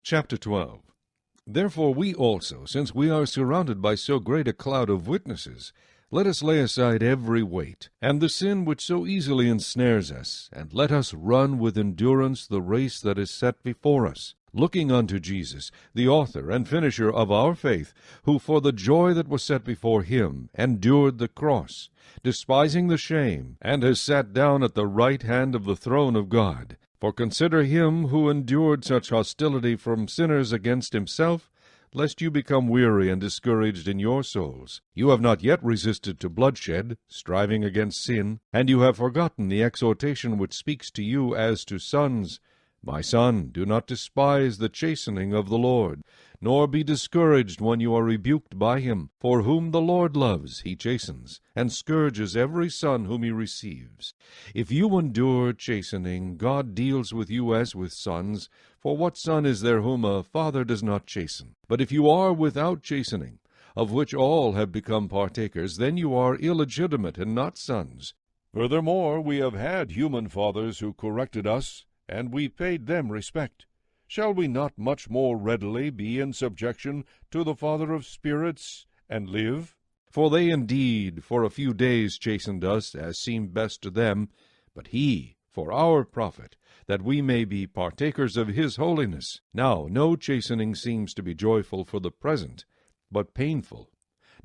Chapter 12. Therefore we also, since we are surrounded by so great a cloud of witnesses, let us lay aside every weight, and the sin which so easily ensnares us, and let us run with endurance the race that is set before us, looking unto Jesus, the author and finisher of our faith, who for the joy that was set before him endured the cross, despising the shame, and has sat down at the right hand of the throne of God. For consider him who endured such hostility from sinners against himself, lest you become weary and discouraged in your souls. You have not yet resisted to bloodshed, striving against sin, and you have forgotten the exhortation which speaks to you as to sons. My son, do not despise the chastening of the Lord, nor be discouraged when you are rebuked by him. For whom the Lord loves, he chastens, and scourges every son whom he receives. If you endure chastening, God deals with you as with sons. For what son is there whom a father does not chasten? But if you are without chastening, of which all have become partakers, then you are illegitimate and not sons. Furthermore, we have had human fathers who corrected us, and we paid them respect. Shall we not much more readily be in subjection to the Father of spirits, and live? For they indeed for a few days chastened us, as seemed best to them, but he for our profit, that we may be partakers of his holiness. Now no chastening seems to be joyful for the present, but painful.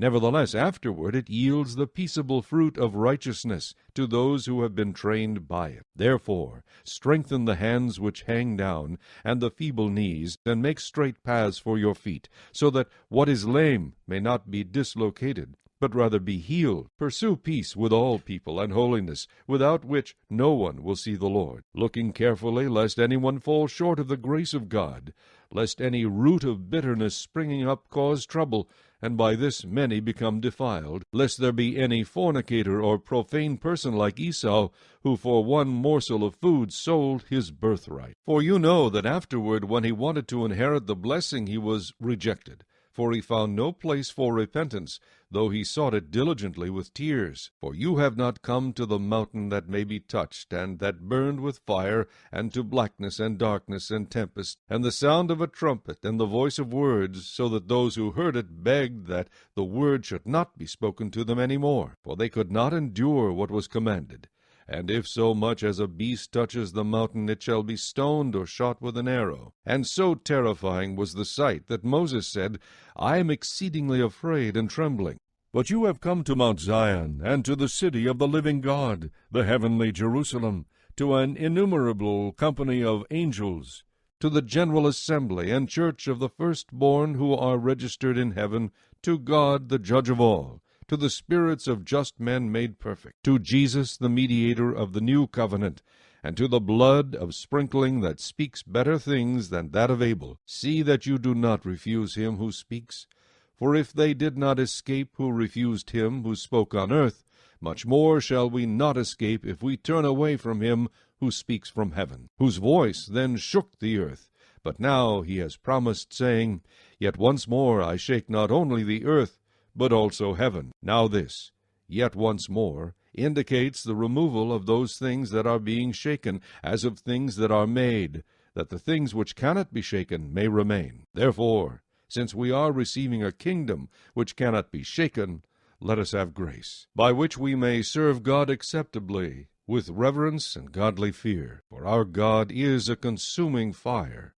Nevertheless, afterward it yields the peaceable fruit of righteousness to those who have been trained by it. Therefore, strengthen the hands which hang down, and the feeble knees, and make straight paths for your feet, so that what is lame may not be dislocated, but rather be healed. Pursue peace with all people, and holiness, without which no one will see the Lord. Looking carefully, lest anyone fall short of the grace of God, lest any root of bitterness springing up cause trouble, and by this many become defiled, lest there be any fornicator or profane person like Esau, who for one morsel of food sold his birthright. For you know that afterward, when he wanted to inherit the blessing, he was rejected. For he found no place for repentance, though he sought it diligently with tears. For you have not come to the mountain that may be touched, and that burned with fire, and to blackness and darkness and tempest, and the sound of a trumpet, and the voice of words, so that those who heard it begged that the word should not be spoken to them any more, for they could not endure what was commanded. And if so much as a beast touches the mountain, it shall be stoned or shot with an arrow. And so terrifying was the sight that Moses said, I am exceedingly afraid and trembling. But you have come to Mount Zion, and to the city of the living God, the heavenly Jerusalem, to an innumerable company of angels, to the general assembly and church of the firstborn who are registered in heaven, to God the judge of all, to the spirits of just men made perfect, to Jesus the mediator of the new covenant, and to the blood of sprinkling that speaks better things than that of Abel. See that you do not refuse him who speaks. For if they did not escape who refused him who spoke on earth, much more shall we not escape if we turn away from him who speaks from heaven, whose voice then shook the earth. But now he has promised, saying, Yet once more I shake not only the earth, but also heaven. Now this, yet once more, indicates the removal of those things that are being shaken, as of things that are made, that the things which cannot be shaken may remain. Therefore, since we are receiving a kingdom which cannot be shaken, let us have grace, by which we may serve God acceptably, with reverence and godly fear. For our God is a consuming fire.